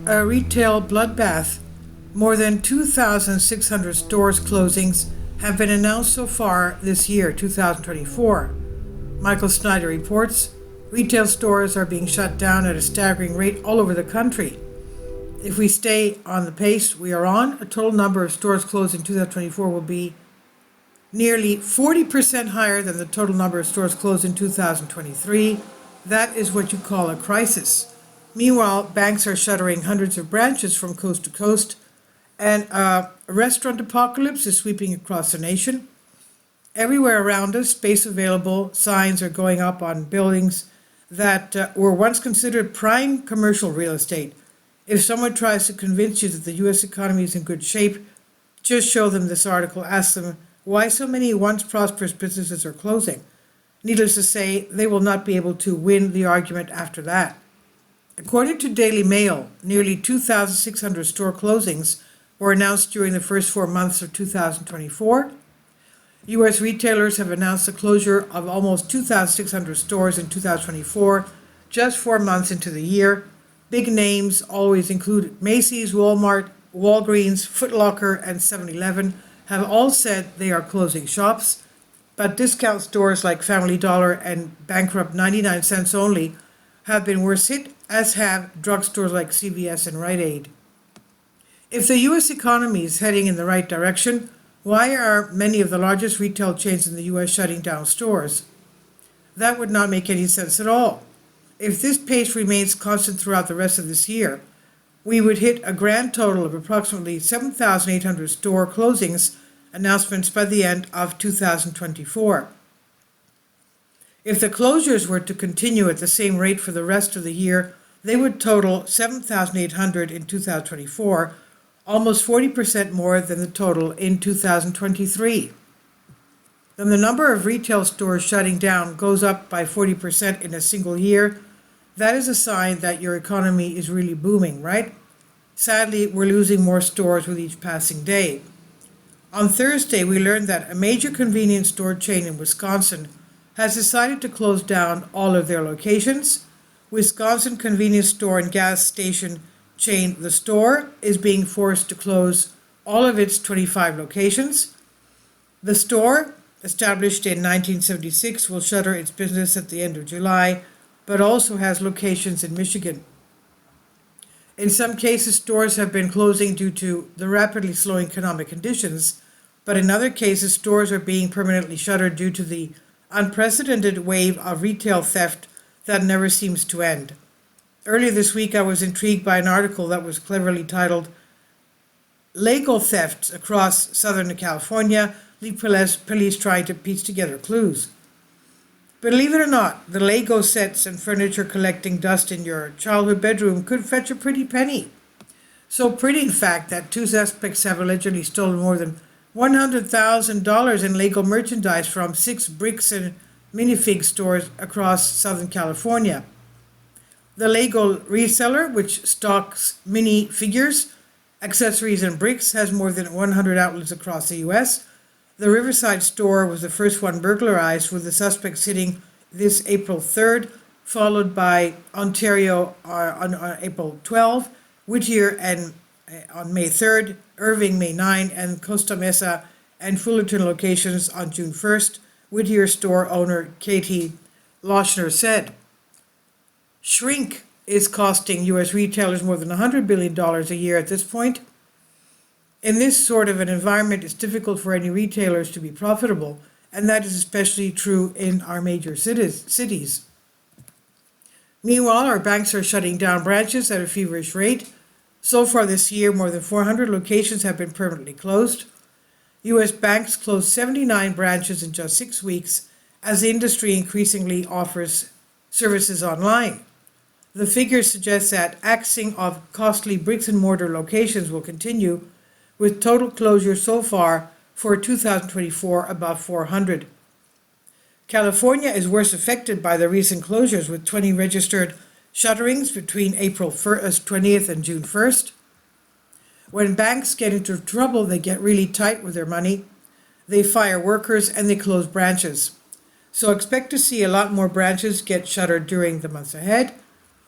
A retail bloodbath. More than 2,600 stores closings have been announced so far this year, 2024. Michael Snyder reports retail stores are being shut down at a staggering rate all over the country. If we stay on the pace we are on, a total number of stores closed in 2024 will be nearly 40% higher than the total number of stores closed in 2023. That is what you call a crisis. Meanwhile, banks are shuttering hundreds of branches from coast to coast, and a restaurant apocalypse is sweeping across the nation. Everywhere around us, space available signs are going up on buildings that were once considered prime commercial real estate. If someone tries to convince you that the U.S. economy is in good shape, just show them this article. Ask them why so many once prosperous businesses are closing. Needless to say, they will not be able to win the argument after that. According to Daily Mail, nearly 2,600 store closings were announced during the first 4 months of 2024. U.S. retailers have announced the closure of almost 2,600 stores in 2024, just 4 months into the year. Big names always include Macy's, Walmart, Walgreens, Foot Locker, and 7-Eleven have all said they are closing shops, but discount stores like Family Dollar and bankrupt 99 cents only have been worse hit, as have drugstores like CVS and Rite Aid. If the U.S. economy is heading in the right direction, why are many of the largest retail chains in the U.S. shutting down stores? That would not make any sense at all. If this pace remains constant throughout the rest of this year, we would hit a grand total of approximately 7,800 store closings announcements by the end of 2024. If the closures were to continue at the same rate for the rest of the year, they would total 7,800 in 2024, almost 40% more than the total in 2023. Then the number of retail stores shutting down goes up by 40% in a single year. That is a sign that your economy is really booming, right? Sadly, we're losing more stores with each passing day. On Thursday, we learned that a major convenience store chain in Wisconsin has decided to close down all of their locations. Wisconsin convenience store and gas station chain The Store is being forced to close all of its 25 locations. The Store, established in 1976, will shutter its business at the end of July, but also has locations in Michigan. In some cases, stores have been closing due to the rapidly slowing economic conditions, but in other cases, stores are being permanently shuttered due to the unprecedented wave of retail theft that never seems to end. Earlier this week, I was intrigued by an article that was cleverly titled, "Lego Thefts Across Southern California, Leave Police Trying to Piece Together Clues." Believe it or not, the Lego sets and furniture collecting dust in your childhood bedroom could fetch a pretty penny. So pretty, in fact, that two suspects have allegedly stolen more than $100,000 in Lego merchandise from 6 bricks and minifig stores across Southern California. The Lego reseller, which stocks mini figures, accessories, and bricks, has more than 100 outlets across the U.S. The Riverside store was the first one burglarized, with the suspect sitting this April 3rd, followed by Ontario on April 12th, Whittier and on May 3rd, Irving May 9, and Costa Mesa and Fullerton locations on June 1st, Whittier store owner Katie Lochner said. Shrink is costing U.S. retailers more than $100 billion a year at this point. In this sort of an environment, it's difficult for any retailers to be profitable, and that is especially true in our major cities. Meanwhile, our banks are shutting down branches at a feverish rate. So far this year, more than 400 locations have been permanently closed. U.S. banks closed 79 branches in just 6 weeks as the industry increasingly offers services online. The figures suggest that axing of costly bricks and mortar locations will continue, with total closures so far for 2024 above 400. California is worse affected by the recent closures, with 20 registered shutterings between April 20th and June 1st. When banks get into trouble, they get really tight with their money. They fire workers and they close branches. So expect to see a lot more branches get shuttered during the months ahead.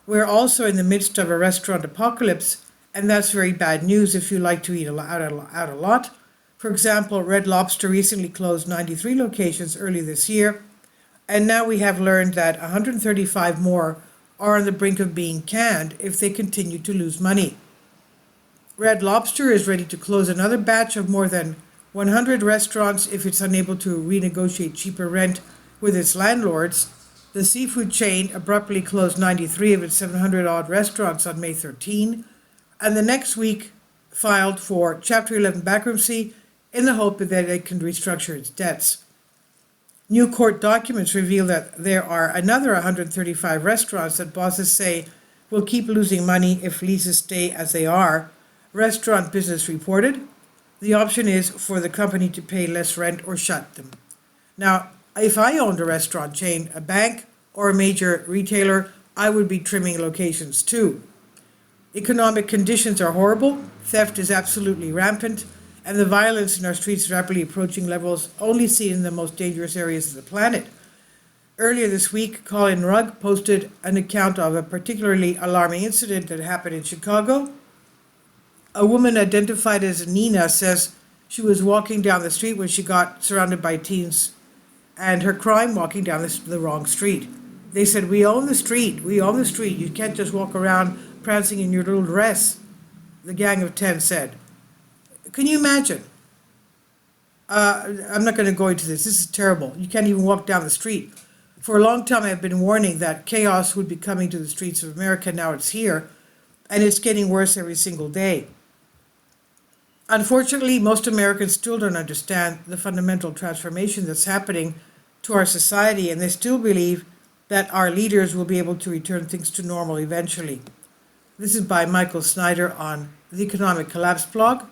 We're also in the midst of a restaurant apocalypse, and that's very bad news if you like to eat out a lot. For example, Red Lobster recently closed 93 locations early this year, and now we have learned that 135 more are on the brink of being canned if they continue to lose money. Red Lobster is ready to close another batch of more than 100 restaurants if it's unable to renegotiate cheaper rent with its landlords. The seafood chain abruptly closed 93 of its 700 odd restaurants on May 13, and the next week filed for Chapter 11 bankruptcy in the hope that it can restructure its debts. New court documents reveal that there are another 135 restaurants that bosses say will keep losing money if leases stay as they are. Restaurant Business reported. The option is for the company to pay less rent or shut them. Now, if I owned a restaurant chain, a bank, or a major retailer, I would be trimming locations too. Economic conditions are horrible, theft is absolutely rampant, and the violence in our streets is rapidly approaching levels only seen in the most dangerous areas of the planet. Earlier this week, Colin Rugg posted an account of a particularly alarming incident that happened in Chicago. A woman identified as Nina says she was walking down the street when she got surrounded by teens and her crime walking down the wrong street. They said, we own the street, you can't just walk around prancing in your little dress, the gang of 10 said. Can you imagine? I'm not going to go into this is terrible. You can't even walk down the street. For a long time I've been warning that chaos would be coming to the streets of America. Now it's here, and it's getting worse every single day. Unfortunately, most Americans still don't understand the fundamental transformation that's happening to our society, and they still believe that our leaders will be able to return things to normal eventually. This is by Michael Snyder on the Economic Collapse blog.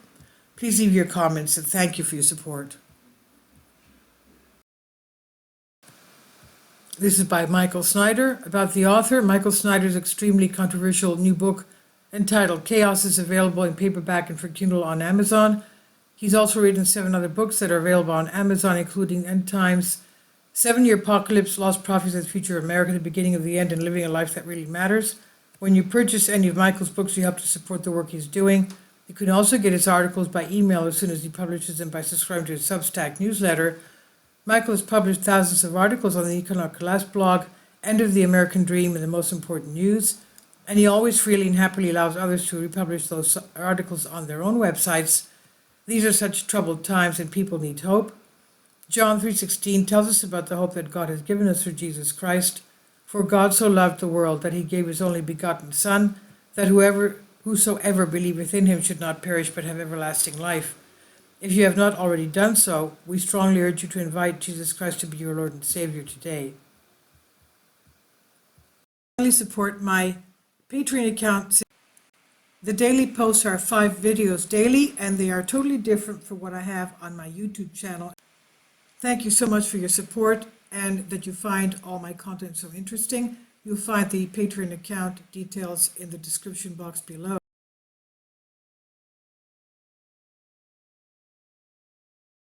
Please leave your comments, and thank you for your support. This is by Michael Snyder. About the author, Michael Snyder's extremely controversial new book entitled Chaos is available in paperback and for Kindle on Amazon. He's also written 7 other books that are available on Amazon, including End Times, 7-Year Apocalypse, Lost Prophecies of the Future of America, The Beginning of the End, and Living a Life That Really Matters. When you purchase any of Michael's books, you help to support the work he's doing. You can also get his articles by email as soon as he publishes them by subscribing to his Substack newsletter. Michael has published thousands of articles on the Economic Collapse blog, End of the American Dream, and the most important news. And he always freely and happily allows others to republish those articles on their own websites. These are such troubled times and people need hope. John 3:16 tells us about the hope that God has given us through Jesus Christ. For God so loved the world that he gave his only begotten Son, that whosoever believeth in him should not perish but have everlasting life. If you have not already done so, we strongly urge you to invite Jesus Christ to be your Lord and Savior today. Finally, support my Patreon account. The daily posts are 5 videos daily, and they are totally different from what I have on my YouTube channel. Thank you so much for your support and that you find all my content so interesting. You'll find the Patreon account details in the description box below.